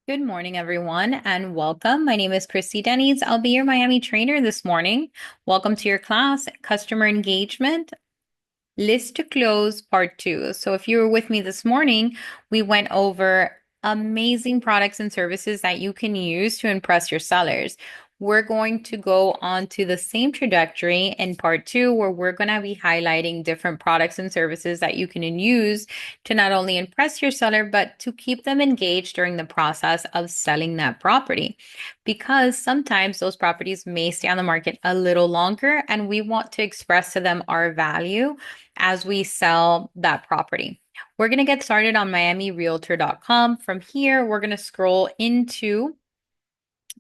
Good morning, everyone, and welcome. My name is Christy Denny's. I'll be your Miami trainer this morning. Welcome to your class, Customer Engagement, List to Close, Part 2. So if you were with me this morning, we went over amazing products and services that you can use to impress your sellers. We're going to go on to the same trajectory in part 2, where we're going to be highlighting different products and services that you can use to not only impress your seller, but to keep them engaged during the process of selling that property. Because sometimes those properties may stay on the market a little longer, and we want to express to them our value as we sell that property. We're going to get started on miamirealtor.com. From here, we're going to scroll into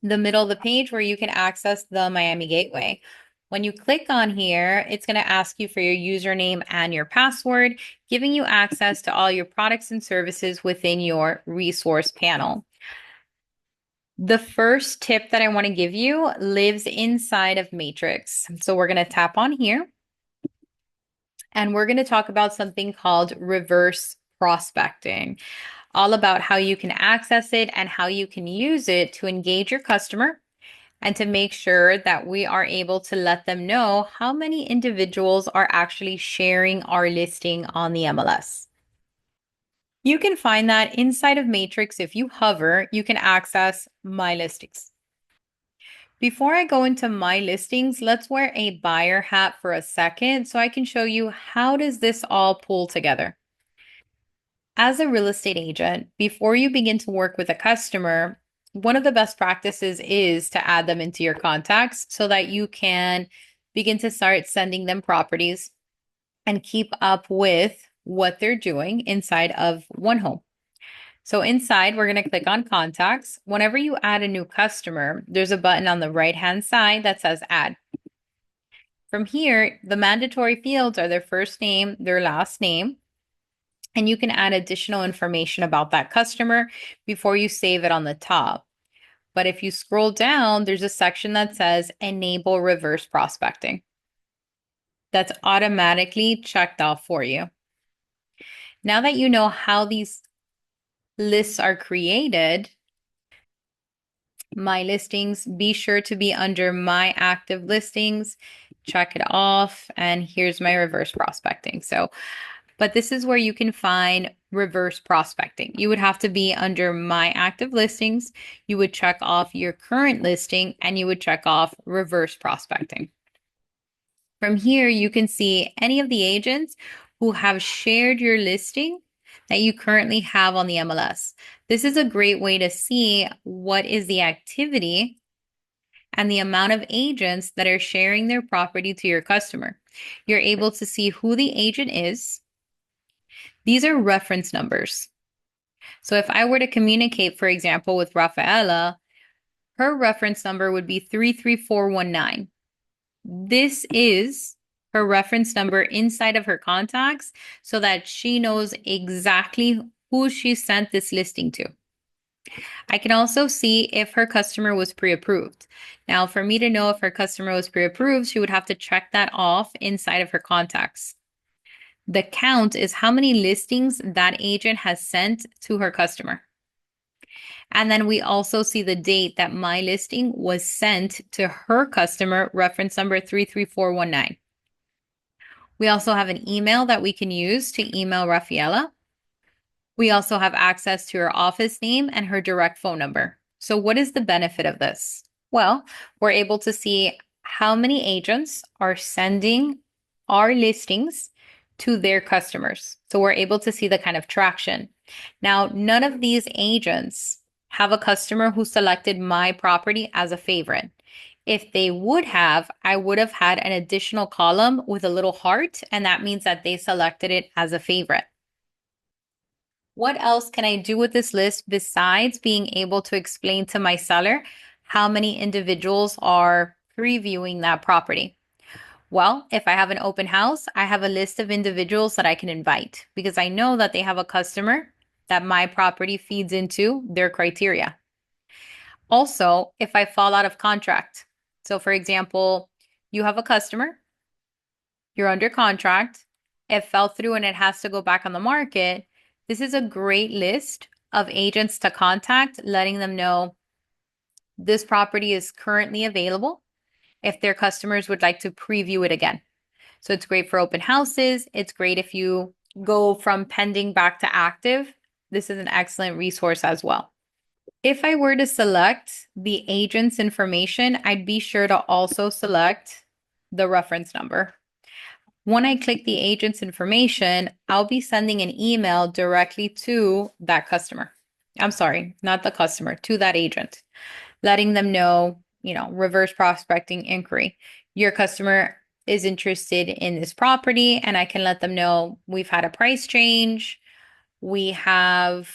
the middle of the page where you can access the Miami Gateway. When you click on here, it's going to ask you for your username and your password, giving you access to all your products and services within your resource panel. The first tip that I want to give you lives inside of Matrix. So we're going to tap on here. And we're going to talk about something called reverse prospecting, all about how you can access it and how you can use it to engage your customer and to make sure that we are able to let them know how many individuals are actually sharing our listing on the MLS. You can find that inside of Matrix. If you hover, you can access My Listings. Before I go into My Listings, let's wear a buyer hat for a second so I can show you how does this all pull together. As a real estate agent, before you begin to work with a customer, one of the best practices is to add them into your contacts so that you can begin to start sending them properties and keep up with what they're doing inside of one home. So inside, we're going to click on contacts. Whenever you add a new customer, there's a button on the right-hand side that says add. From here, the mandatory fields are their first name, their last name, and you can add additional information about that customer before you save it on the top. But if you scroll down, there's a section that says enable reverse prospecting. That's automatically checked off for you. Now that you know how these lists are created, My Listings, be sure to be under My Active Listings, check it off, and here's my reverse prospecting. But this is where you can find reverse prospecting. You would have to be under My Active Listings. You would check off your current listing and you would check off reverse prospecting. From here, you can see any of the agents who have shared your listing that you currently have on the MLS. This is a great way to see what is the activity and the amount of agents that are sharing their property to your customer. You're able to see who the agent is. These are reference numbers. So if I were to communicate, for example, with Rafaela, her reference number would be 33419. This is her reference number inside of her contacts so that she knows exactly who she sent this listing to. I can also see if her customer was pre-approved. Now, for me to know if her customer was pre-approved, she would have to check that off inside of her contacts. The count is how many listings that agent has sent to her customer. And then we also see the date that my listing was sent to her customer, reference number 33419. We also have an email that we can use to email Rafaela. We also have access to her office name and her direct phone number. So what is the benefit of this? Well, we're able to see how many agents are sending our listings to their customers. So we're able to see the kind of traction. Now, none of these agents have a customer who selected my property as a favorite. If they would have, I would have had an additional column with a little heart, and that means that they selected it as a favorite. What else can I do with this list besides being able to explain to my seller how many individuals are previewing that property? Well, if I have an open house, I have a list of individuals that I can invite because I know that they have a customer that my property feeds into their criteria. Also, if I fall out of contract, so for example, you have a customer, you're under contract, it fell through and it has to go back on the market, this is a great list of agents to contact, letting them know this property is currently available if their customers would like to preview it again. So it's great for open houses. It's great if you go from pending back to active. This is an excellent resource as well. If I were to select the agent's information, I'd be sure to also select the reference number. When I click the agent's information, I'll be sending an email directly to that customer. I'm sorry, not the customer, to that agent, letting them know, reverse prospecting inquiry. Your customer is interested in this property, and I can let them know we've had a price change. We have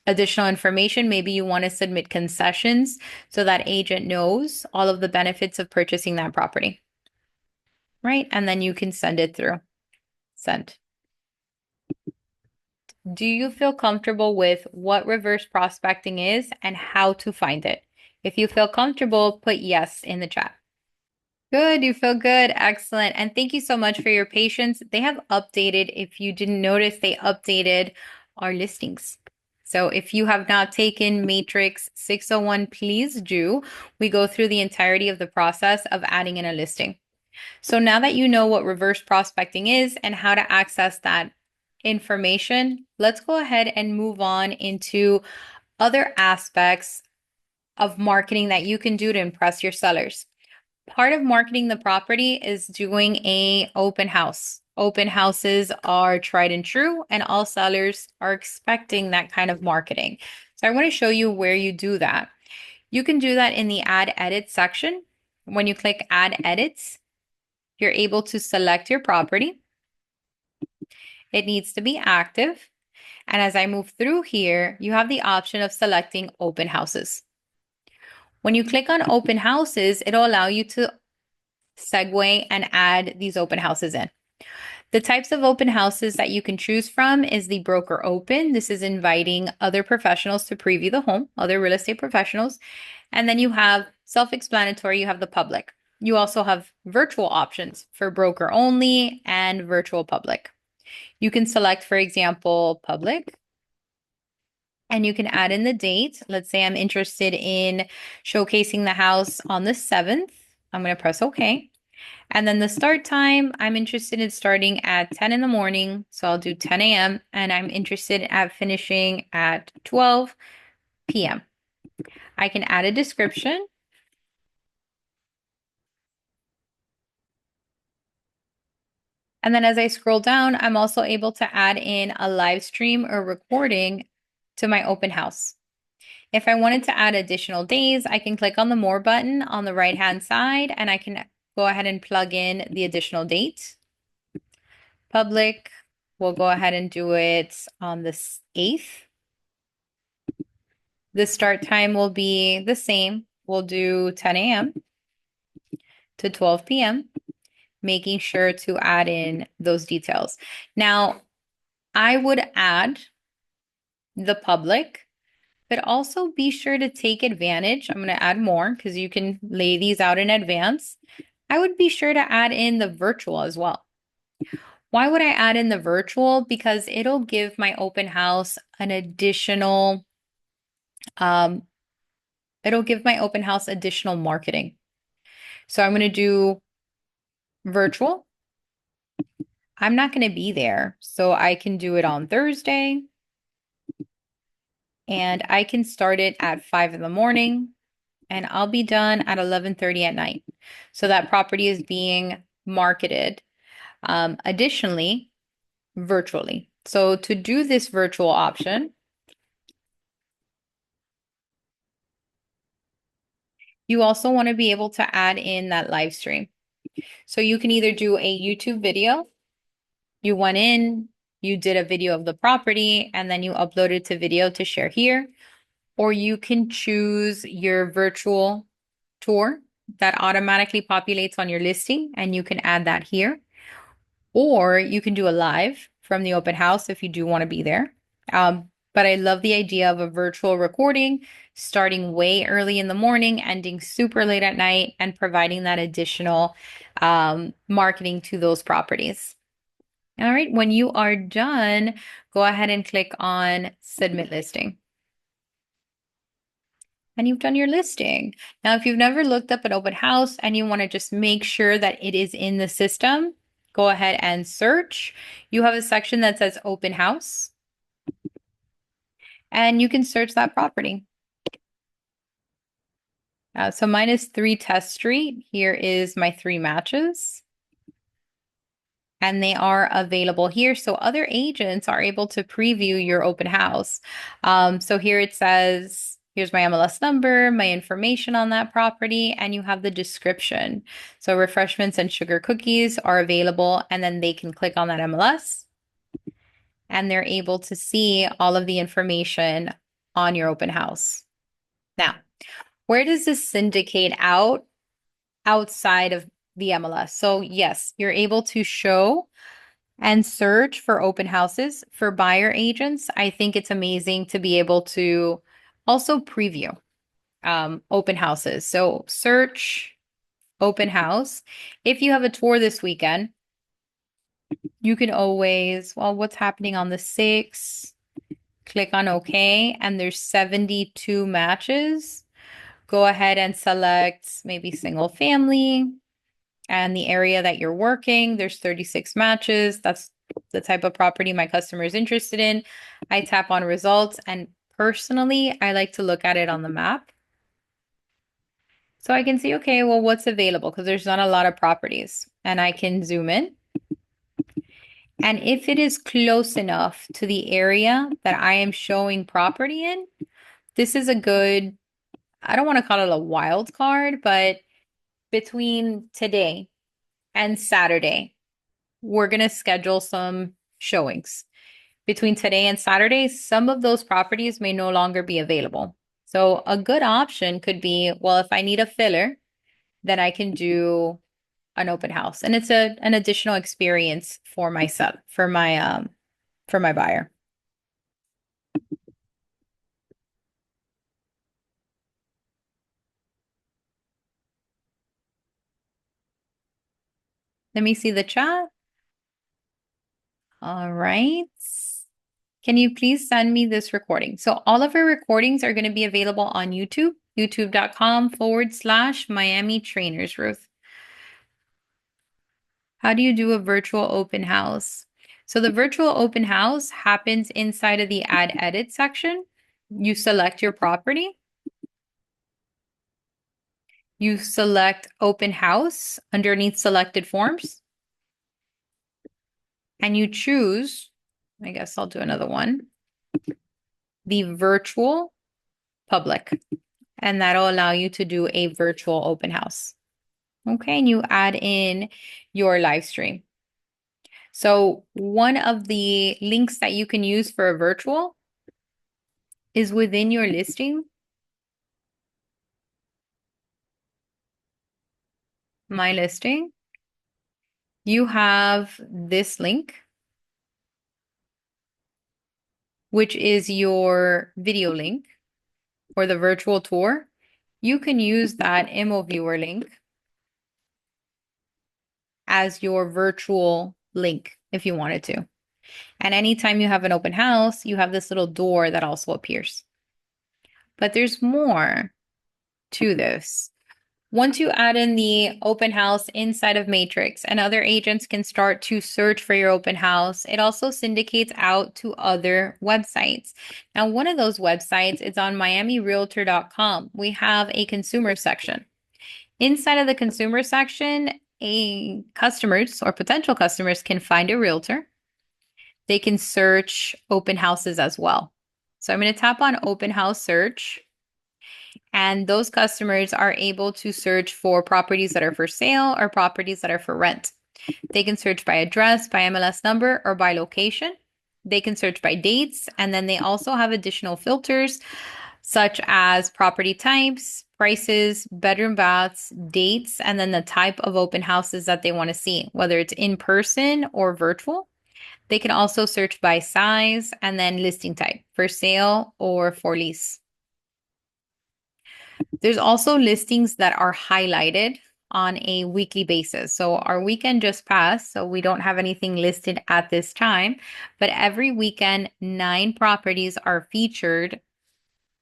additional information. Maybe you want to submit concessions so that agent knows all of the benefits of purchasing that property, right? And then you can send it through. Send. Do you feel comfortable with what reverse prospecting is and how to find it? If you feel comfortable, put yes in the chat. Good, you feel good. Excellent. And thank you so much for your patience. They have updated, if you didn't notice, they updated our listings. So if you have not taken Matrix 601, please do. We go through the entirety of the process of adding in a listing. So now that you know what reverse prospecting is and how to access that information, let's go ahead and move on into other aspects of marketing that you can do to impress your sellers. Part of marketing the property is doing a open house. Open houses are tried and true, and all sellers are expecting that kind of marketing. So I want to show you where you do that. You can do that in the Add Edit section. When you click Add Edits, you're able to select your property. It needs to be active. And as I move through here, you have the option of selecting open houses. When you click on open houses, it'll allow you to segue and add these open houses in. The types of open houses that you can choose from is the broker open. This is inviting other professionals to preview the home, other real estate professionals. And then you have self-explanatory, you have the public. You also have virtual options for broker only and virtual public. You can select, for example, public, and you can add in the date. Let's say I'm interested in showcasing the house on the 7th. I'm going to press OK. And then the start time, I'm interested in starting at 10 in the morning. So I'll do 10 a.m. and I'm interested at finishing at 12 p.m. I can add a description. And then as I scroll down, I'm also able to add in a live stream or recording to my open house. If I wanted to add additional days, I can click on the More button on the right-hand side, and I can go ahead and plug in the additional date. Public, we'll go ahead and do it on the 8th. The start time will be the same. We'll do 10 a.m. to 12 p.m., making sure to add in those details. Now, I would add the public, but also be sure to take advantage. I'm going to add more because you can lay these out in advance. I would be sure to add in the virtual as well. Why would I add in the virtual? Because it'll give my open house an additional, additional marketing. So I'm going to do virtual. I'm not going to be there, so I can do it on Thursday. And I can start it at 5 in the morning, and I'll be done at 11:30 at night. So that property is being marketed. Additionally, virtually. So to do this virtual option, you also want to be able to add in that live stream. So you can either do a YouTube video. You went in, you did a video of the property, and then you uploaded to video to share here. Or you can choose your virtual tour that automatically populates on your listing, and you can add that here. Or you can do a live from the open house if you do want to be there. But I love the idea of a virtual recording starting way early in the morning, ending super late at night, and providing that additional marketing to those properties. All right, when you are done, go ahead and click on Submit Listing. And you've done your listing. Now, if you've never looked up an open house and you want to just make sure that it is in the system, go ahead and search. You have a section that says open house, and you can search that property. So mine is 3 Test Street. Here is my 3 matches. And they are available here. So other agents are able to preview your open house. So here it says, here's my MLS number, my information on that property, and you have the description. So refreshments and sugar cookies are available, and then they can click on that MLS and they're able to see all of the information on your open house. Now, where does this syndicate out outside of the MLS? So yes, you're able to show and search for open houses. For buyer agents, I think it's amazing to be able to also preview open houses. So search open house. If you have a tour this weekend, you can always, well, what's happening on the 6th? Click on OK, and there's 72 matches. Go ahead and select maybe single family and the area that you're working. There's 36 matches. That's the type of property my customer is interested in. I tap on results, and personally, I like to look at it on the map. So I can see, okay, well, what's available? Because there's not a lot of properties. And I can zoom in. And if it is close enough to the area that I am showing property in, this is a good, I don't want to call it a wild card, but between today and Saturday, we're going to schedule some showings. Between today and Saturday, some of those properties may no longer be available. So a good option could be, well, if I need a filler, then I can do an open house. And it's an additional experience for myself, for my buyer. Let me see the chat. All right. Can you please send me this recording? So all of our recordings are going to be available on YouTube, youtube.com/Miami Trainers, Ruth. How do you do a virtual open house? So the virtual open house happens inside of the Add Edit section. You select your property. You select Open House underneath Selected Forms. And you choose, I guess I'll do another one, the Virtual Public. And that'll allow you to do a virtual open house. Okay, and you add in your live stream. So one of the links that you can use for a virtual is within your listing, my listing. You have this link, which is your video link for the virtual tour. You can use that Immo Viewer link as your virtual link if you wanted to. And anytime you have an open house, you have this little door that also appears. But there's more to this. Once you add in the open house inside of Matrix and other agents can start to search for your open house, it also syndicates out to other websites. Now, one of those websites is on miamirealtor.com. We have a consumer section. Inside of the consumer section, customers or potential customers can find a realtor. They can search open houses as well. So I'm going to tap on open house search. And those customers are able to search for properties that are for sale or properties that are for rent. They can search by address, by MLS number, or by location. They can search by dates. And then they also have additional filters such as property types, prices, bedroom baths, dates, and then the type of open houses that they want to see, whether it's in person or virtual. They can also search by size and then listing type, for sale or for lease. There's also listings that are highlighted on a weekly basis. So our weekend just passed, so we don't have anything listed at this time, but every weekend, 9 properties are featured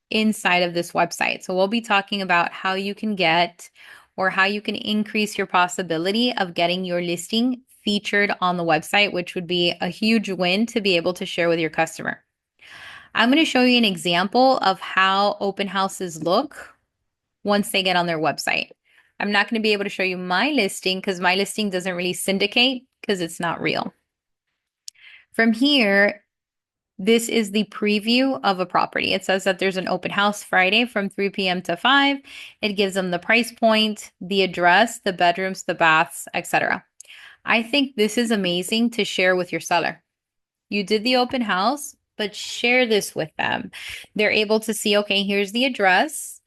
inside of this website. So we'll be talking about how you can get or how you can increase your possibility of getting your listing featured on the website, which would be a huge win to be able to share with your customer. I'm going to show you an example of how open houses look once they get on their website. I'm not going to be able to show you my listing because my listing doesn't really syndicate because it's not real. From here, this is the preview of a property. It says that there's an open house Friday from 3 p.m. to 5. It gives them the price point, the address, the bedrooms, the baths, etc. I think this is amazing to share with your seller. You did the open house, but share this with them. They're able to see, okay, here's the address,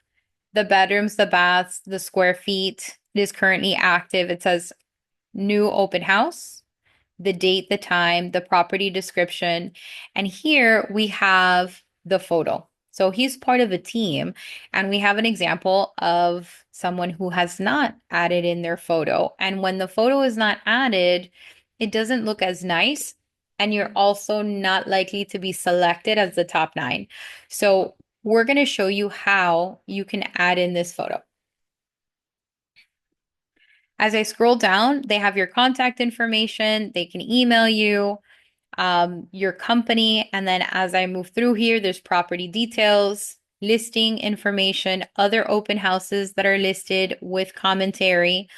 the bedrooms, the baths, the square feet. It is currently active. It says new open house, the date, the time, the property description. And here we have the photo. So he's part of a team, and we have an example of someone who has not added in their photo. And when the photo is not added, it doesn't look as nice. And you're also not likely to be selected as the top 9. So we're going to show you how you can add in this photo. As I scroll down, they have your contact information. They can email you, your company. And then as I move through here, there's property details, listing information, other open houses that are listed with commentary.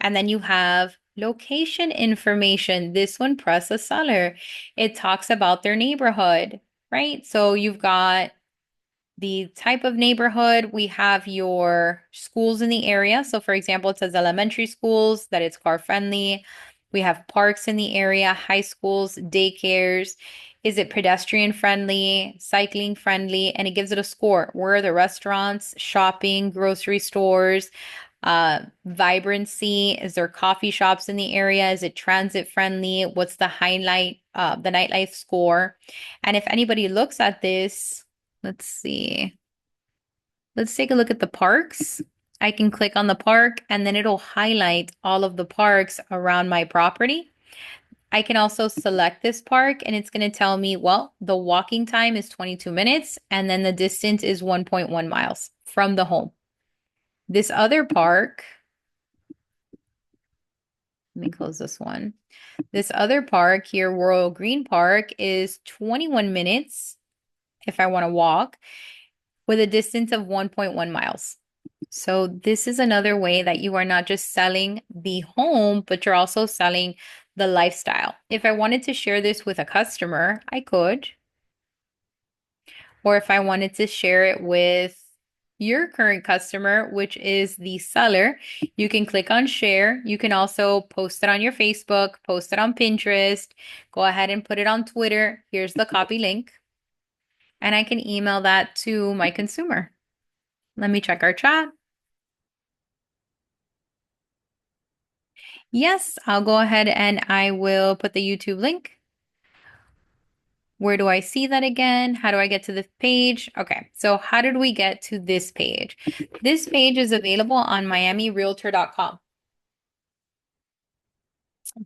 And then you have location information. This one, press a seller. It talks about their neighborhood, right? So you've got the type of neighborhood. We have your schools in the area. So for example, it says elementary schools, that it's car friendly. We have parks in the area, high schools, daycares. Is it pedestrian friendly, cycling friendly? And it gives it a score. Where are the restaurants, shopping, grocery stores, vibrancy? Is there coffee shops in the area? Is it transit friendly? What's the highlight, the nightlife score? And if anybody looks at this, let's see. Let's take a look at the parks. I can click on the park and then it'll highlight all of the parks around my property. I can also select this park and it's going to tell me, well, the walking time is 22 minutes and then the distance is 1.1 miles from the home. This other park, let me close this one. This other park here, Royal Green Park, is 21 minutes if I want to walk, with a distance of 1.1 miles. So this is another way that you are not just selling the home, but you're also selling the lifestyle. If I wanted to share this with a customer, I could. Or if I wanted to share it with your current customer, which is the seller, you can click on share. You can also post it on your Facebook, post it on Pinterest, go ahead and put it on Twitter. Here's the copy link. And I can email that to my consumer. Let me check our chat. Yes, I'll go ahead and I will put the YouTube link. Where do I see that again? How do I get to this page? Okay, so how did we get to this page? This page is available on miamirealtor.com.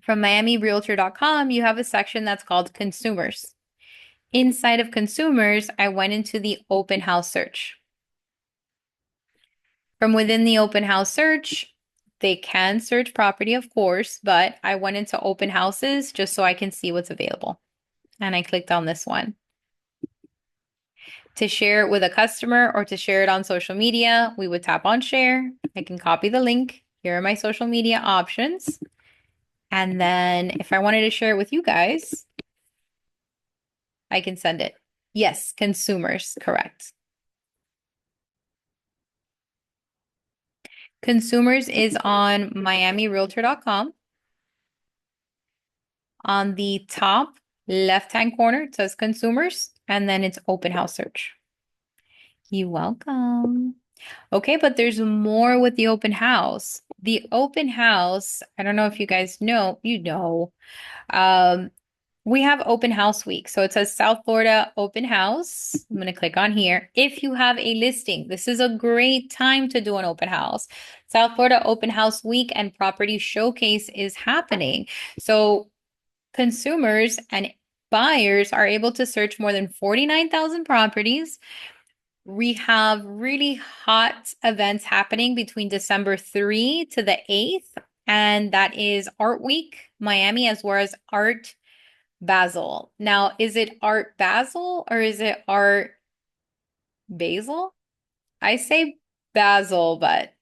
From miamirealtor.com, you have a section that's called consumers. Inside of consumers, I went into the open house search. From within the open house search, they can search property, of course, but I went into open houses just so I can see what's available. And I clicked on this one. To share it with a customer or to share it on social media, we would tap on share. I can copy the link. Here are my social media options. And then if I wanted to share it with you guys, I can send it. Yes, consumers, correct. Consumers is on miamirealtor.com. On the top left-hand corner, it says consumers, and then it's open house search. You're welcome. Okay, but there's more with the open house. The open house, I don't know if you guys know, We have open house week. So it says South Florida open house. I'm going to click on here. If you have a listing, this is a great time to do an open house. South Florida open house week and property showcase is happening. So consumers and buyers are able to search more than 49,000 properties. We have really hot events happening between December 3 to the 8th, and that is Art Week, Miami, as well as Art Basel. Now, is it Art Basel or is it Art Basel? I say Basel, but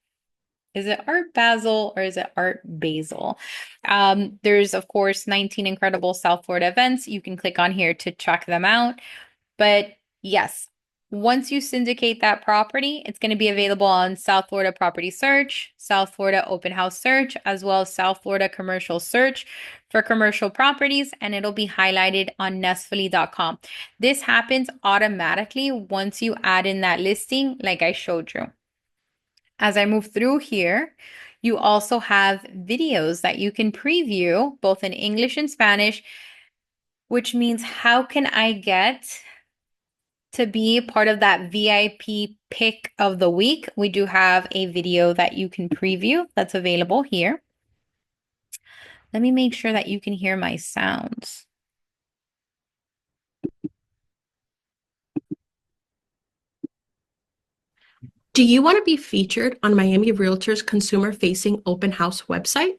is it Art Basel or is it Art Basel? There's, of course, 19 incredible South Florida events. You can click on here to check them out. But yes, once you syndicate that property, it's going to be available on South Florida Property Search, South Florida Open House Search, as well as South Florida Commercial Search for commercial properties, and it'll be highlighted on nestfully.com. This happens automatically once you add in that listing, like I showed you. As I move through here, you also have videos that you can preview both in English and Spanish, which means how can I get to be part of that VIP pick of the week? We do have a video that you can preview that's available here. Let me make sure that you can hear my sounds. Do you want to be featured on Miami Realtors consumer-facing open house website?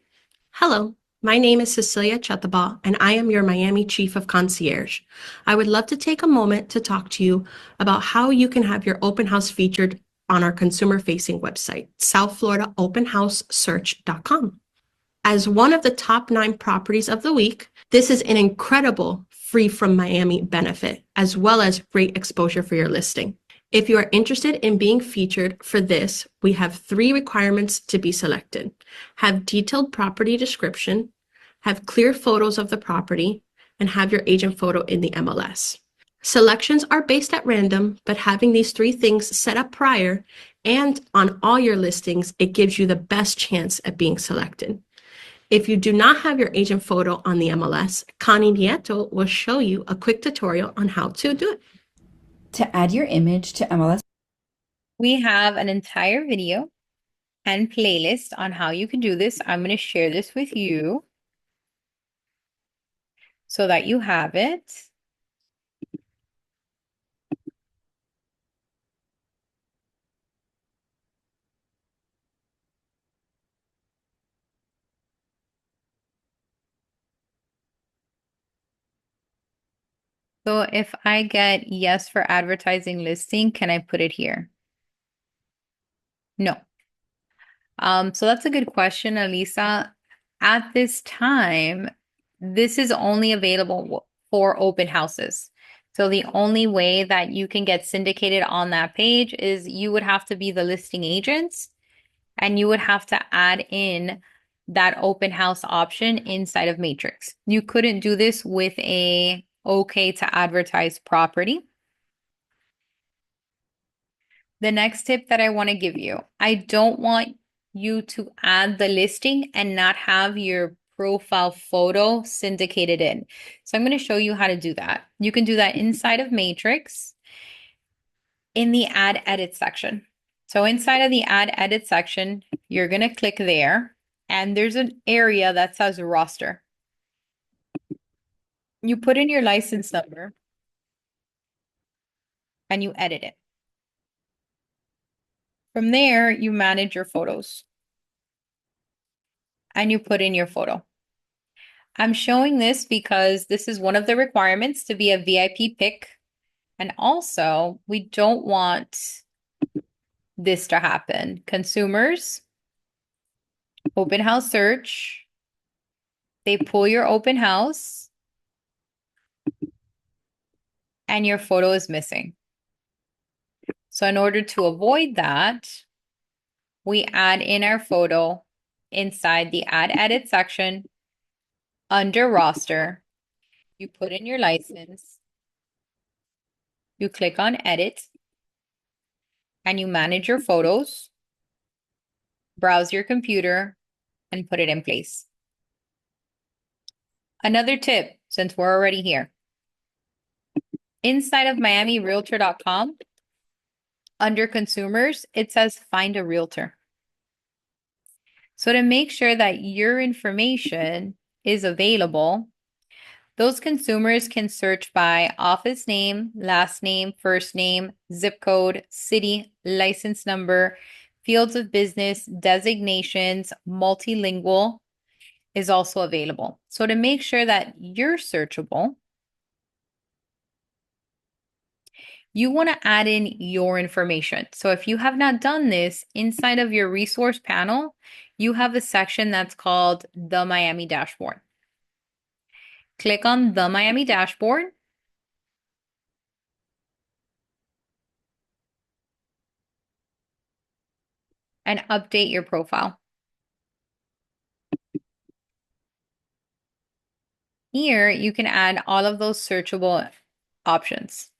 Hello, my name is Cecilia Chataba, and I am your Miami Chief of Concierge. I would love to take a moment to talk to you about how you can have your open house featured on our consumer-facing website, southfloridahoopenhousesearch.com. As one of the top 9 properties of the week, this is an incredible free from Miami benefit, as well as great exposure for your listing. If you are interested in being featured for this, we have 3 requirements to be selected. Have detailed property description, have clear photos of the property, and have your agent photo in the MLS. Selections are based at random, but having these 3 things set up prior and on all your listings, it gives you the best chance at being selected. If you do not have your agent photo on the MLS, Connie Nieto will show you a quick tutorial on how to do it. To add your image to MLS, we have an entire video and playlist on how you can do this. I'm going to share this with you so that you have it. So if I get yes for advertising listing, can I put it here? No. So that's a good question, Elisa. At this time, this is only available for open houses. So the only way that you can get syndicated on that page is you would have to be the listing agents and you would have to add in that open house option inside of Matrix. You couldn't do this with a okay to advertise property. The next tip that I want to give you, I don't want you to add the listing and not have your profile photo syndicated in. So I'm going to show you how to do that. You can do that inside of Matrix in the add edit section. So inside of the add edit section, you're going to click there and there's an area that says roster. You put in your license number and you edit it. From there, you manage your photos and you put in your photo. I'm showing this because this is one of the requirements to be a VIP pick. And also, we don't want this to happen. Consumers, open house search, they pull your open house, and your photo is missing. So in order to avoid that, we add in our photo inside the add edit section under roster. You put in your license, you click on edit, and you manage your photos, browse your computer, and put it in place. Another tip, since we're already here. Inside of miamirealtor.com, under consumers, it says find a realtor. So to make sure that your information is available, those consumers can search by office name, last name, first name, zip code, city, license number, fields of business, designations, multilingual is also available. So to make sure that you're searchable, you want to add in your information. So if you have not done this, inside of your resource panel, you have a section that's called the Miami Dashboard. Click on the Miami Dashboard. And update your profile. Here, you can add all of those searchable options.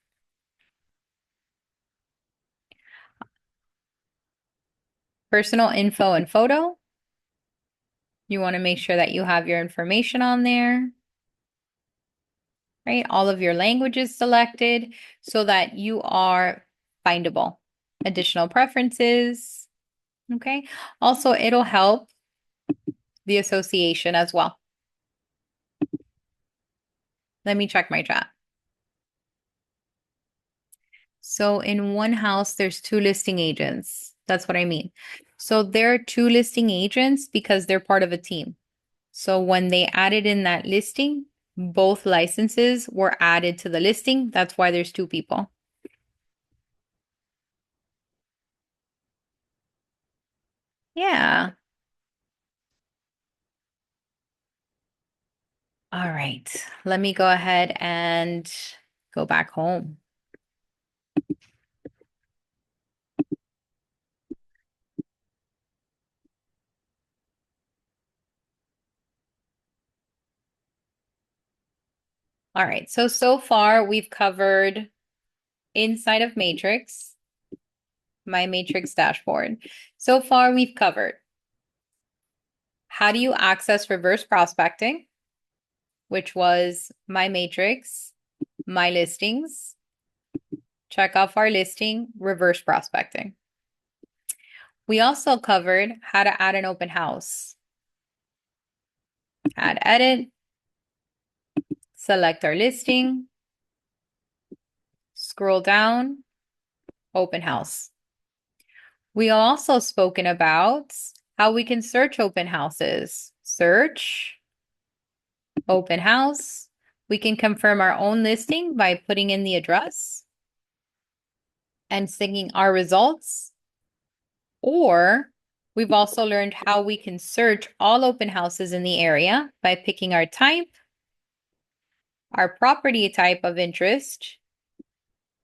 Personal info and photo. You want to make sure that you have your information on there, right? All of your languages selected so that you are findable. Additional preferences, okay? Also, it'll help the association as well. Let me check my chat. So in one house, there's 2 listing agents. That's what I mean. So there are 2 listing agents because they're part of a team. So when they added in that listing, both licenses were added to the listing. That's why there's 2 people. Yeah. All right. Let me go ahead and go back home. All right. So far we've covered inside of Matrix, my Matrix dashboard. So far we've covered how do you access reverse prospecting, which was my Matrix, my listings, check off our listing, reverse prospecting. We also covered how to add an open house. Add edit, select our listing, scroll down, open house. We also spoken about how we can search open houses. Search, open house. We can confirm our own listing by putting in the address and singing our results. Or we've also learned how we can search all open houses in the area by picking our type, our property type of interest,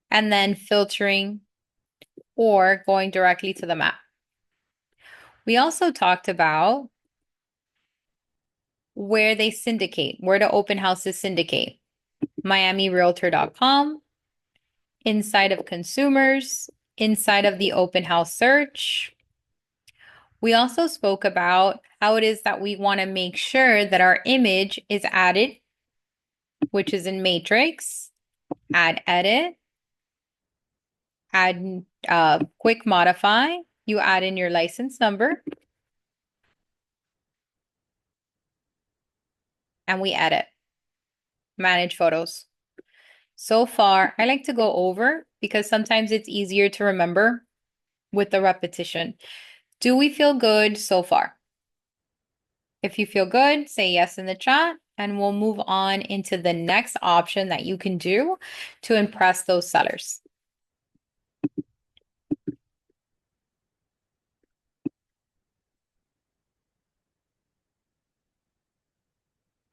and then filtering or going directly to the map. We also talked about where they syndicate, where the open houses syndicate. miamirealtor.com, inside of consumers, inside of the open house search. We also spoke about how it is that we want to make sure that our image is added, which is in Matrix, add edit, add quick modify. You add in your license number. And we edit. Manage photos. So far, I like to go over because sometimes it's easier to remember with the repetition. Do we feel good so far? If you feel good, say yes in the chat, and we'll move on into the next option that you can do to impress those sellers.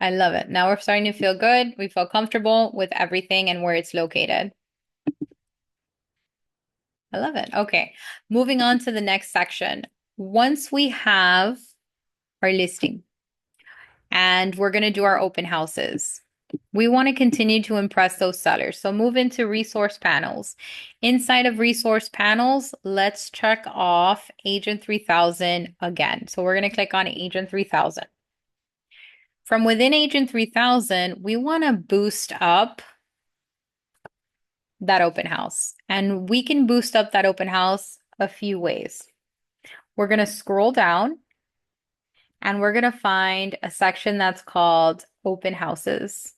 I love it. Now we're starting to feel good. We feel comfortable with everything and where it's located. I love it. Okay, moving on to the next section. Once we have our listing and we're going to do our open houses, we want to continue to impress those sellers. So move into resource panels. Inside of resource panels, let's check off Agent 3000 again. So we're going to click on Agent 3000. From within Agent 3000, we want to boost up that open house. And we can boost up that open house a few ways. We're going to scroll down and we're going to find a section that's called Open Houses.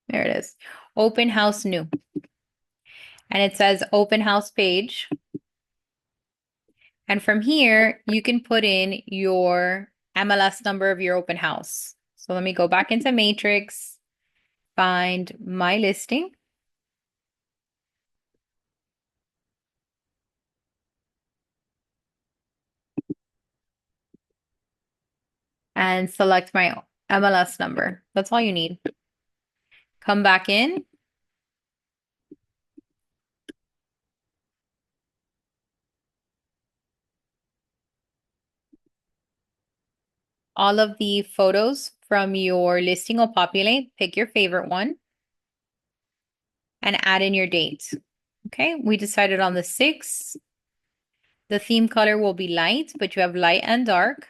There it is. Open House New. And it says Open House Page. And from here, you can put in your MLS number of your open house. So let me go back into Matrix, find my listing. And select my MLS number. That's all you need. Come back in. All of the photos from your listing will populate. Pick your favorite one and add in your date. Okay, we decided on the 6th. The theme color will be light, but you have light and dark.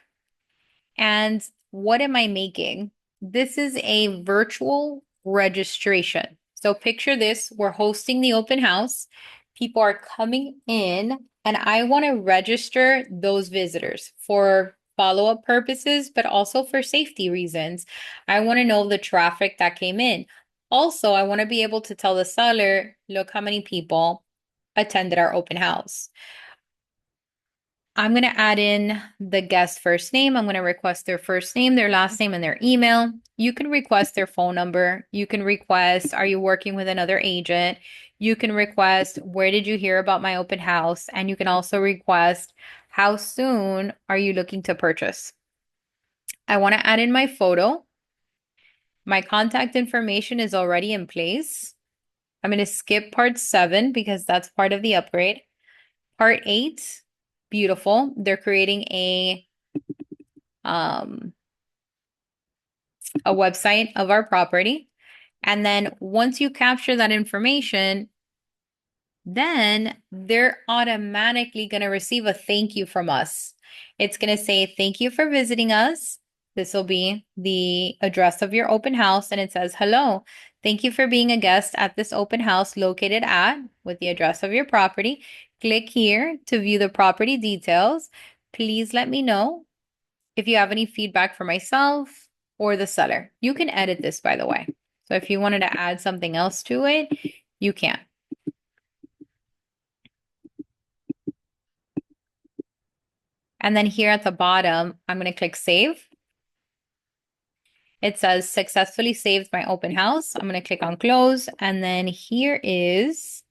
And what am I making? This is a virtual registration. So picture this, we're hosting the open house. People are coming in, and I want to register those visitors for follow-up purposes, but also for safety reasons. I want to know the traffic that came in. Also, I want to be able to tell the seller, look how many people attended our open house. I'm going to add in the guest first name. I'm going to request their first name, their last name, and their email. You can request their phone number. You can request, are you working with another agent? You can request, where did you hear about my open house? And you can also request, how soon are you looking to purchase? I want to add in my photo. My contact information is already in place. I'm going to skip part 7 because that's part of the upgrade. Part 8, beautiful. They're creating a website of our property. And then once you capture that information, then they're automatically going to receive a thank you from us. It's going to say, thank you for visiting us. This will be the address of your open house. And it says, hello, thank you for being a guest at this open house located at, with the address of your property. Click here to view the property details. Please let me know if you have any feedback for myself or the seller. You can edit this, by the way. So if you wanted to add something else to it, you can. And then here at the bottom, I'm going to click Save. It says successfully saved my open house. I'm going to click on Close. And then here is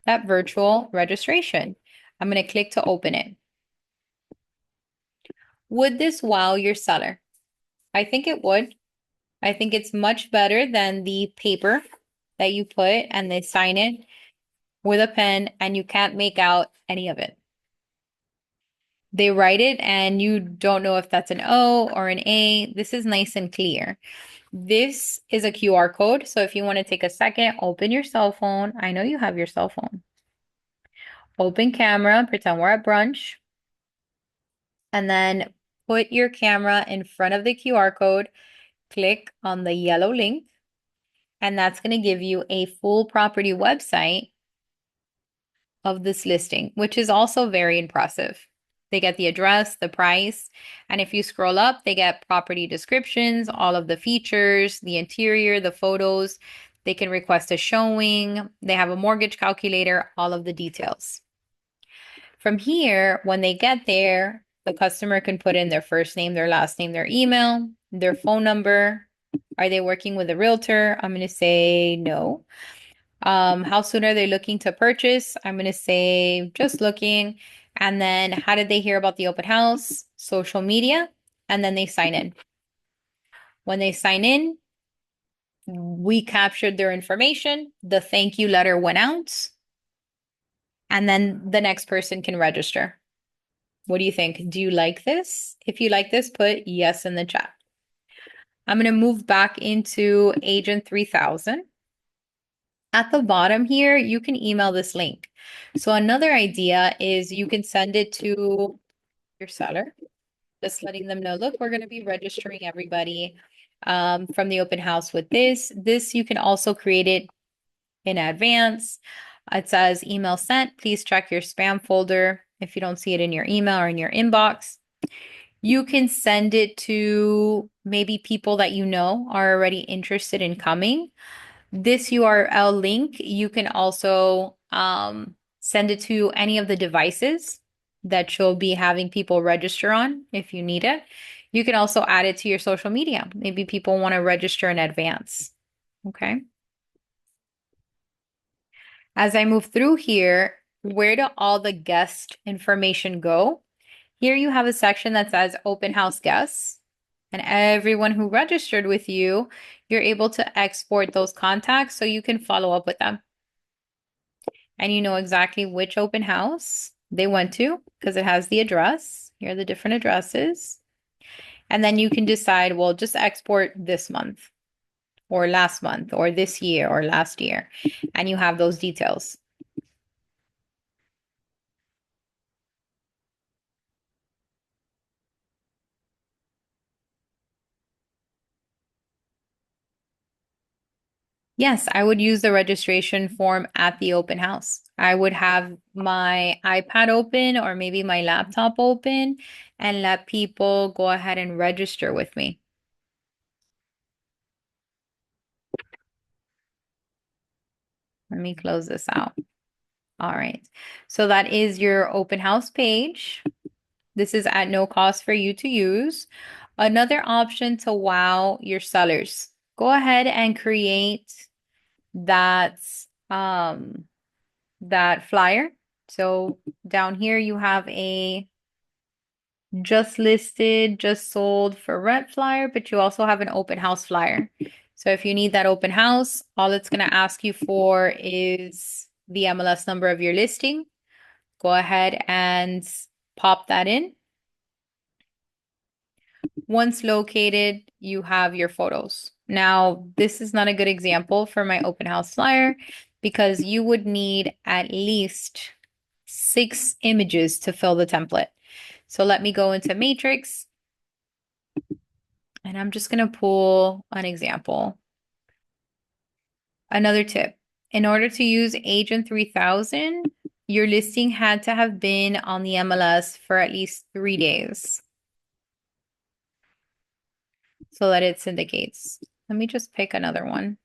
that virtual registration. I'm going to click to open it. Would this wow your seller? I think it would. I think it's much better than the paper that you put and they sign it with a pen and you can't make out any of it. They write it and you don't know if that's an O or an A. This is nice and clear. This is a QR code. So if you want to take a second, open your cell phone. I know you have your cell phone. Open camera, pretend we're at brunch. And then put your camera in front of the QR code. Click on the yellow link. And that's going to give you a full property website of this listing, which is also very impressive. They get the address, the price, and if you scroll up, they get property descriptions, all of the features, the interior, the photos. They can request a showing. They have a mortgage calculator, all of the details. From here, when they get there, the customer can put in their first name, their last name, their email, their phone number. Are they working with a realtor? I'm going to say no. How soon are they looking to purchase? I'm going to say just looking. And then how did they hear about the open house? Social media. And then they sign in. When they sign in, we captured their information. The thank you letter went out. And then the next person can register. What do you think? Do you like this? If you like this, put yes in the chat. I'm going to move back into Agent 3000. At the bottom here, you can email this link. So another idea is you can send it to your seller. Just letting them know, look, we're going to be registering everybody from the open house with this. This, you can also create it in advance. It says email sent. Please check your spam folder if you don't see it in your email or in your inbox. You can send it to maybe people that you know are already interested in coming. This URL link, you can also send it to any of the devices that you'll be having people register on if you need it. You can also add it to your social media. Maybe people want to register in advance. Okay. As I move through here, where do all the guest information go? Here you have a section that says open house guests, and everyone who registered with you, you're able to export those contacts so you can follow up with them. And you know exactly which open house they went to because it has the address. Here are the different addresses. And then you can decide, well, just export this month or last month or this year or last year. And you have those details. Yes, I would use the registration form at the open house. I would have my iPad open or maybe my laptop open and let people go ahead and register with me. Let me close this out. All right. So that is your open house page. This is at no cost for you to use. Another option to wow your sellers. Go ahead and create that that flyer. So down here you have a just listed, just sold for rent flyer, but you also have an open house flyer. So if you need that open house, all it's going to ask you for is the MLS number of your listing. Go ahead and pop that in. Once located, you have your photos. Now, this is not a good example for my open house flyer because you would need at least 6 images to fill the template. So let me go into Matrix and I'm just going to pull an example. Another tip, in order to use Agent 3000, your listing had to have been on the MLS for at least 3 days so that it syndicates. Let me just pick another one.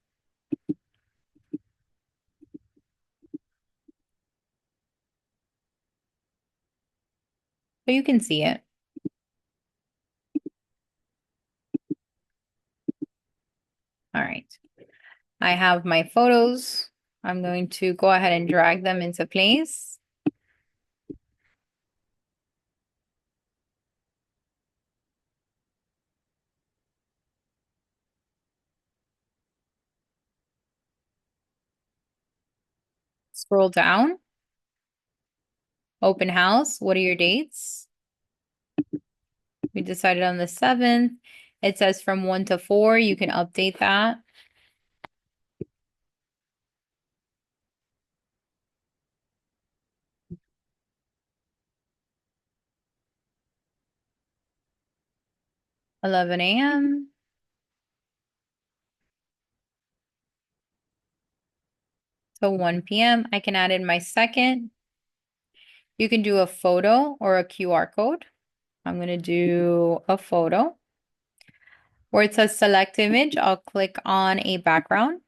So you can see it. All right. I have my photos. I'm going to go ahead and drag them into place. Scroll down. Open house. What are your dates? We decided on the 7th. It says from 1 to 4. You can update that. $11 a.m. to 1 p.m. I can add in my second. You can do a photo or a QR code. I'm going to do a photo. Where it says select image, I'll click on a background.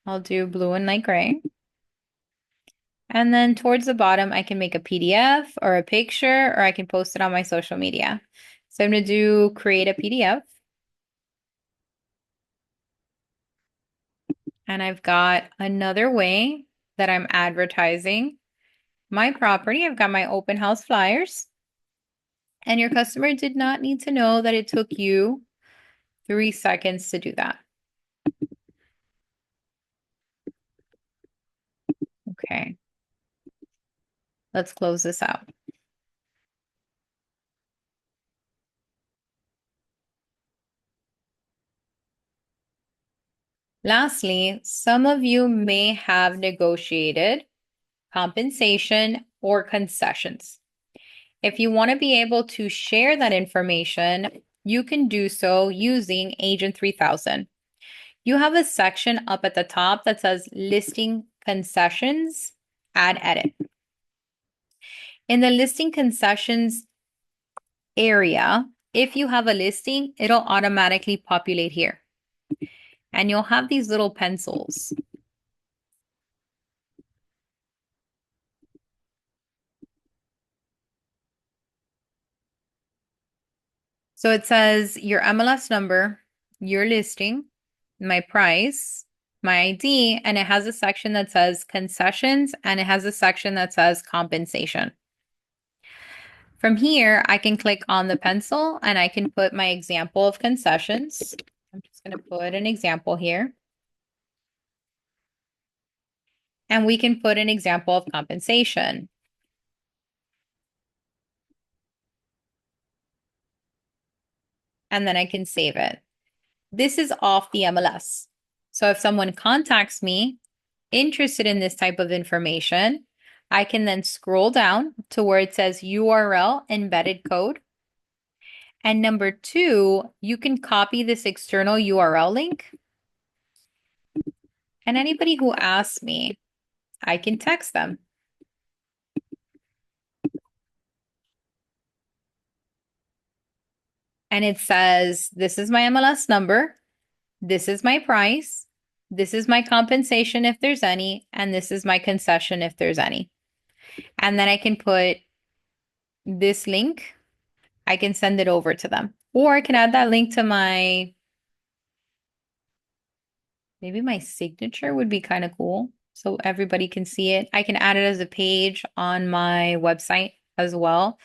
I'll do blue and light gray. And then towards the bottom, I can make a PDF or a picture, or I can post it on my social media. So I'm going to do create a PDF. And I've got another way that I'm advertising my property. I've got my open house flyers. And your customer did not need to know that it took you 3 seconds to do that. Okay. Let's close this out. Lastly, some of you may have negotiated compensation or concessions. If you want to be able to share that information, you can do so using Agent 3000. You have a section up at the top that says Listing Concessions, Add Edit. In the Listing Concessions area, if you have a listing, it'll automatically populate here. And you'll have these little pencils. So it says your MLS number, your listing, my price, my ID, and it has a section that says concessions, and it has a section that says compensation. From here, I can click on the pencil and I can put my example of concessions. I'm just going to put an example here. And we can put an example of compensation. And then I can save it. This is off the MLS. So if someone contacts me interested in this type of information, I can then scroll down to where it says URL embedded code. And number 2, you can copy this external URL link. And anybody who asks me, I can text them. And it says, this is my MLS number, this is my price, this is my compensation if there's any, and this is my concession if there's any. And then I can put this link, I can send it over to them. Or I can add that link to maybe my signature would be kind of cool. So everybody can see it. I can add it as a page on my website as well.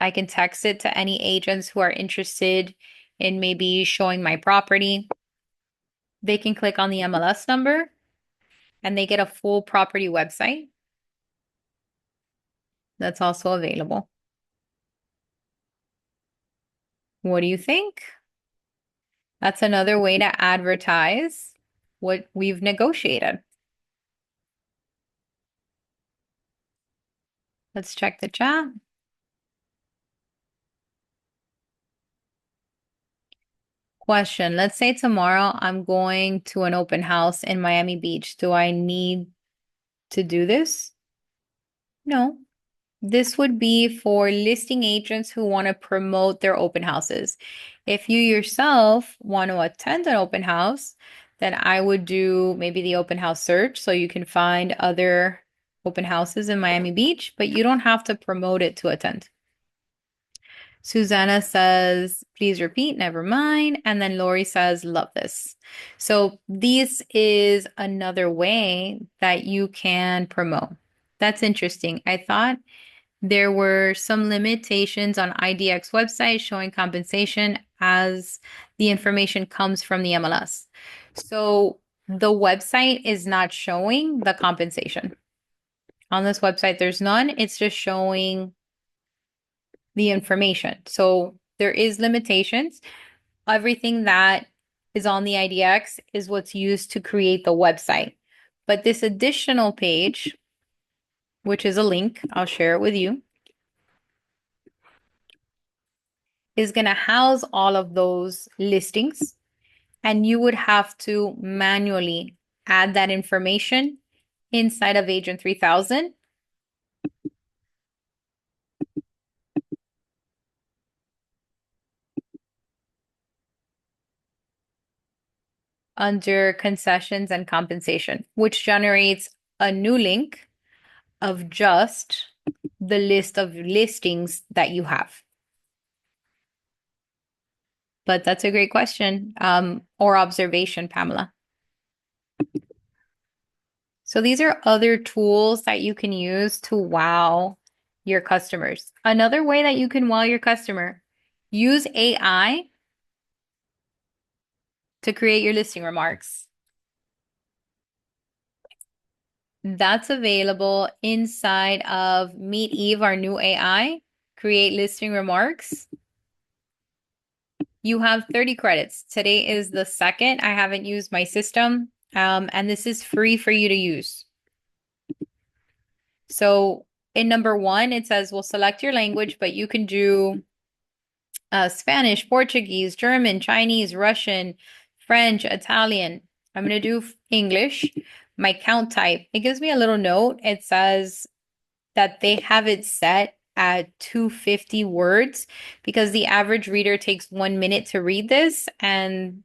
I can text it to any agents who are interested in maybe showing my property. They can click on the MLS number and they get a full property website that's also available. What do you think? That's another way to advertise what we've negotiated. Let's check the chat. Question. Let's say tomorrow I'm going to an open house in Miami Beach. Do I need to do this? No. This would be for listing agents who want to promote their open houses. If you yourself want to attend an open house, then I would do maybe the open house search so you can find other open houses in Miami Beach, but you don't have to promote it to attend. Susanna says, please repeat, never mind. And then Lori says, love this. So this is another way that you can promote. That's interesting. I thought there were some limitations on IDX website showing compensation as the information comes from the MLS. So the website is not showing the compensation. On this website, there's none. It's just showing the information. So there is limitations. Everything that is on the IDX is what's used to create the website. But this additional page, which is a link, I'll share it with you, is going to house all of those listings, and you would have to manually add that information inside of Agent 3000. Under concessions and compensation, which generates a new link of just the list of listings that you have. But that's a great question, or observation, Pamela. So these are other tools that you can use to wow your customers. Another way that you can wow your customer, use AI to create your listing remarks. That's available inside of Meet Eve, our new AI, create listing remarks. You have 30 credits. Today is the 2nd. I haven't used my system, and this is free for you to use. So In number one, it says, we'll select your language, but you can do Spanish, Portuguese, German, Chinese, Russian, French, Italian. I'm going to do English. My count type, it gives me a little note. It says that they have it set at 250 words because the average reader takes 1 minute to read this, and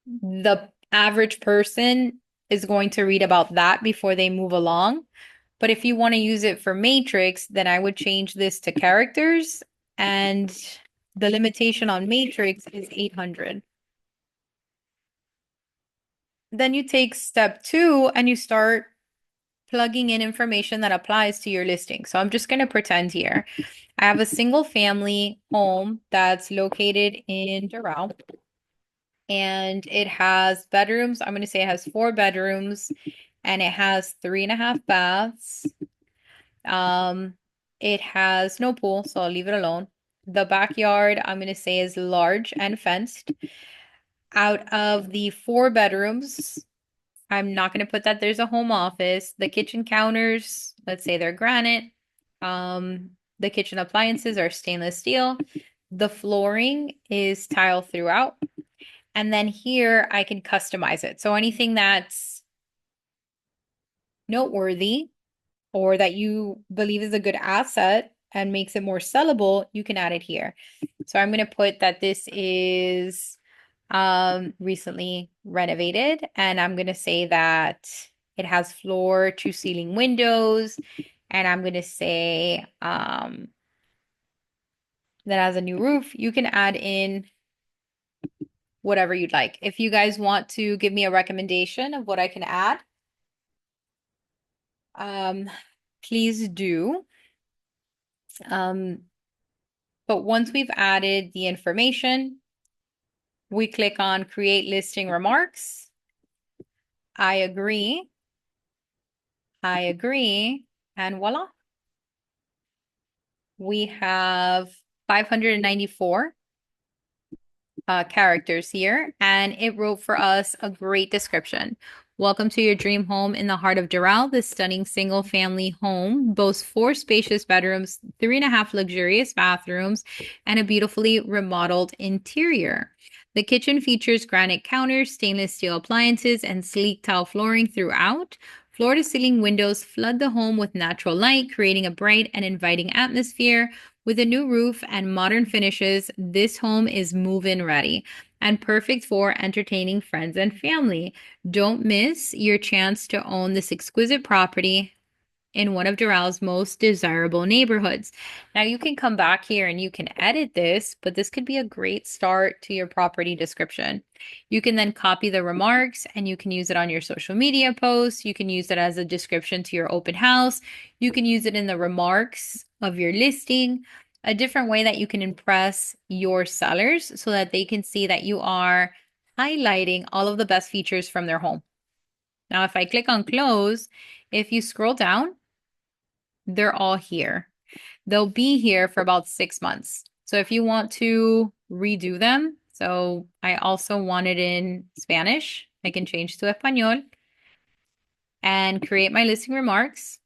the average person is going to read about that before they move along. But if you want to use it for matrix, then I would change this to characters, and the limitation on matrix is 800. Then you take step 2 and you start plugging in information that applies to your listing. So I'm just going to pretend here. I have a single family home that's located in Doral, and it has bedrooms. I'm going to say it has 4 bedrooms and it has 3.5 baths. It has no pool, so I'll leave it alone. The backyard, I'm going to say, is large and fenced. Out of the 4 bedrooms, I'm not going to put that there's a home office. The kitchen counters, let's say they're granite. The kitchen appliances are stainless steel. The flooring is tile throughout. And then here I can customize it. So anything that's noteworthy or that you believe is a good asset and makes it more sellable, you can add it here. So I'm going to put that this is recently renovated, and I'm going to say that it has floor to ceiling windows, and I'm going to say that has a new roof. You can add in whatever you'd like. If you guys want to give me a recommendation of what I can add, please do. But once we've added the information, we click on create listing remarks. I agree, and voila. We have 594 characters here, and it wrote for us a great description. Welcome to your dream home in the heart of Doral. This stunning single-family home boasts 4 spacious bedrooms, 3.5 luxurious bathrooms, and a beautifully remodeled interior. The kitchen features granite counters, stainless steel appliances, and sleek tile flooring throughout. Floor-to-ceiling windows flood the home with natural light, creating a bright and inviting atmosphere. With a new roof and modern finishes, this home is move-in ready and perfect for entertaining friends and family. Don't miss your chance to own this exquisite property in one of Doral's most desirable neighborhoods. Now you can come back here and you can edit this, but this could be a great start to your property description. You can then copy the remarks and you can use it on your social media posts. You can use it as a description to your open house. You can use it in the remarks of your listing, a different way that you can impress your sellers so that they can see that you are highlighting all of the best features from their home. Now, if I click on close, if you scroll down, they're all here. They'll be here for about 6 months. So if you want to redo them, so I also want it in Spanish, I can change to Español and create my listing remarks.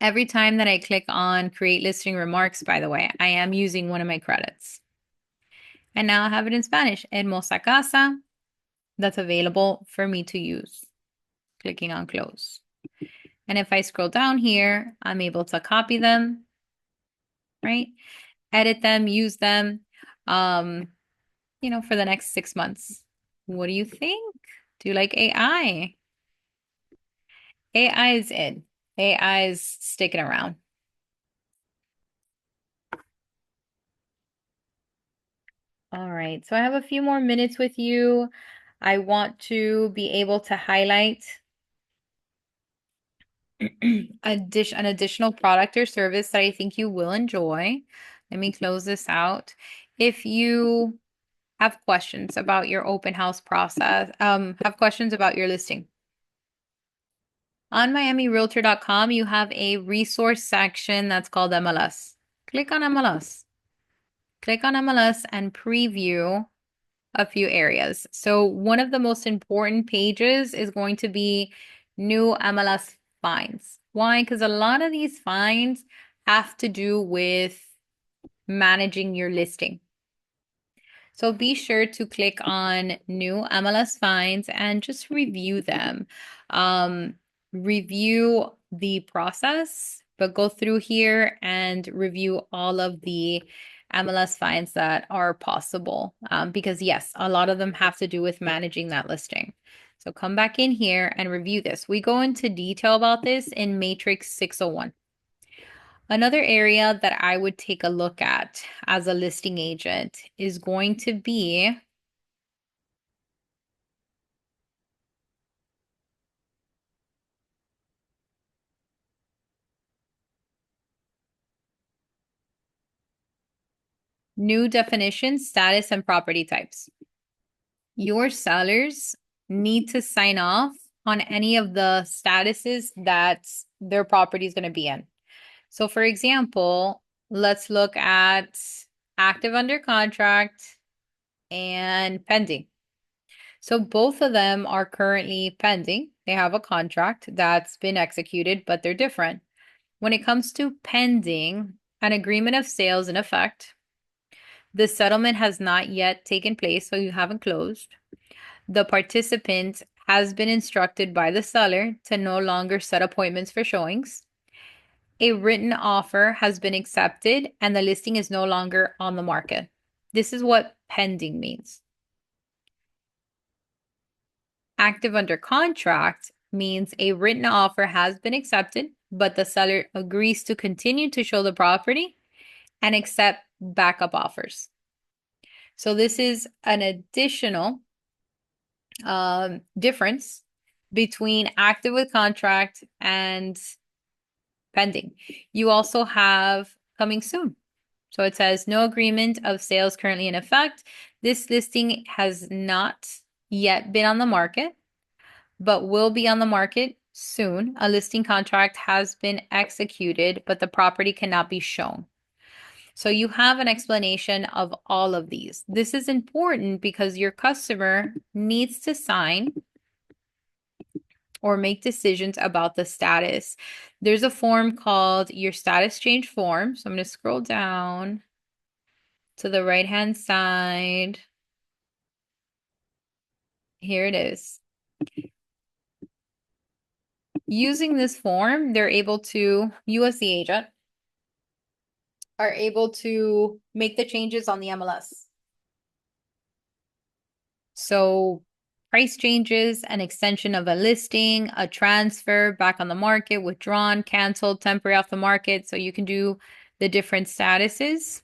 Every time that I click on create listing remarks, by the way, I am using one of my credits. And now I have it in Spanish, Hermosa Casa, that's available for me to use. Clicking on close. And if I scroll down here, I'm able to copy them, right? Edit them, use them, for the next 6 months. What do you think? Do you like AI? AI is in. AI is sticking around. All right, so I have a few more minutes with you. I want to be able to highlight an additional product or service that I think you will enjoy. Let me close this out. If you have questions about your open house process, have questions about your listing. On miamirealtor.com, you have a resource section that's called MLS. Click on MLS. Click on MLS and preview a few areas. So one of the most important pages is going to be new MLS finds. Why? Because a lot of these fines have to do with managing your listing. So be sure to click on new MLS fines and just review them. Review the process, but go through here and review all of the MLS fines that are possible. Because yes, a lot of them have to do with managing that listing. So come back in here and review this. We go into detail about this in Matrix 601. Another area that I would take a look at as a listing agent is going to be new definitions, status, and property types. Your sellers need to sign off on any of the statuses that their property is going to be in. So, for example, let's look at active under contract and pending. So, both of them are currently pending. They have a contract that's been executed, but they're different. When it comes to pending, an agreement of sale is in effect. The settlement has not yet taken place, so you haven't closed. The participant has been instructed by the seller to no longer set appointments for showings. A written offer has been accepted and the listing is no longer on the market. This is what pending means. Active under contract means a written offer has been accepted, but the seller agrees to continue to show the property and accept backup offers. So this is an additional difference between active with contract and pending. You also have coming soon. So it says no agreement of sales currently in effect. This listing has not yet been on the market, but will be on the market soon. A listing contract has been executed, but the property cannot be shown. So you have an explanation of all of these. This is important because your customer needs to sign or make decisions about the status. There's a form called your status change form. So I'm going to scroll down to the right-hand side. Here it is. Using this form, they're able to, you as the agent, are able to make the changes on the MLS. So price changes, an extension of a listing, a transfer back on the market, withdrawn, canceled, temporary off the market. So you can do the different statuses.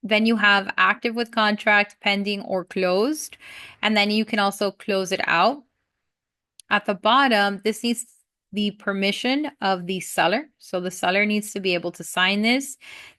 Then you have active with contract, pending, or closed. And then you can also close it out. At the bottom, this needs the permission of the seller. So the seller needs to be able to sign this.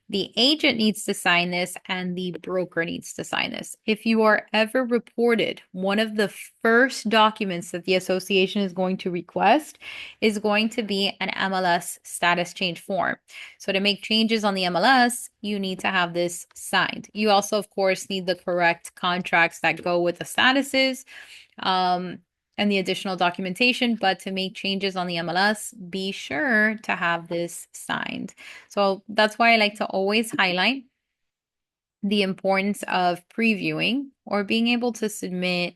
The agent needs to sign this and the broker needs to sign this. If you are ever reported, one of the first documents that the association is going to request is going to be an MLS status change form. So to make changes on the MLS, you need to have this signed. You also, of course, need the correct contracts that go with the statuses. And the additional documentation, but to make changes on the MLS, be sure to have this signed. So that's why I like to always highlight the importance of previewing or being able to submit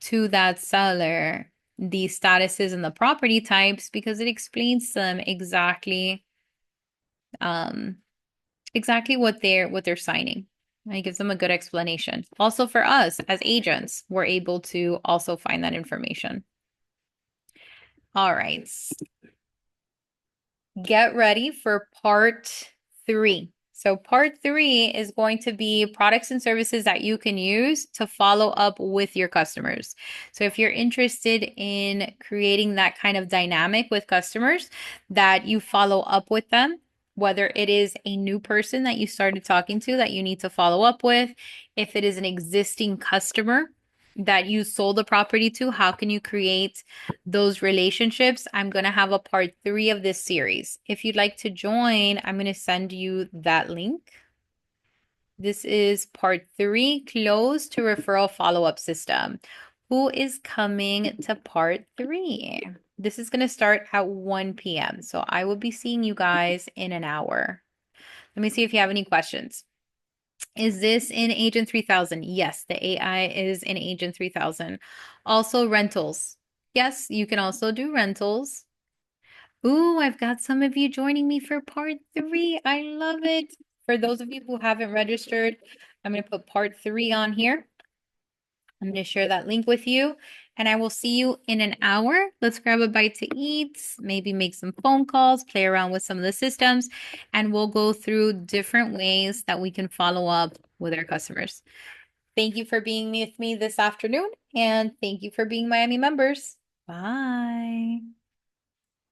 to that seller the statuses and the property types because it explains to them exactly exactly what they're signing. It gives them a good explanation. Also for us as agents, we're able to also find that information. All right. Get ready for part 3. So part 3 is going to be products and services that you can use to follow up with your customers. So if you're interested in creating that kind of dynamic with customers, that you follow up with them, whether it is a new person that you started talking to that you need to follow up with, if it is an existing customer that you sold the property to, how can you create those relationships? I'm going to have a part 3 of this series. If you'd like to join, I'm going to send you that link. This is part 3, close to referral follow-up system. Who is coming to part 3? This is going to start at 1 p.m. So I will be seeing you guys in an hour. Let me see if you have any questions. Is this in Agent 3000? Yes, the AI is in Agent 3000. Also rentals. Yes, you can also do rentals. Ooh, I've got some of you joining me for part 3. I love it. For those of you who haven't registered, I'm going to put part 3 on here. I'm going to share that link with you, and I will see you in an hour. Let's grab a bite to eat, maybe make some phone calls, play around with some of the systems, and we'll go through different ways that we can follow up with our customers. Thank you for being with me this afternoon, and thank you for being Miami members. Bye.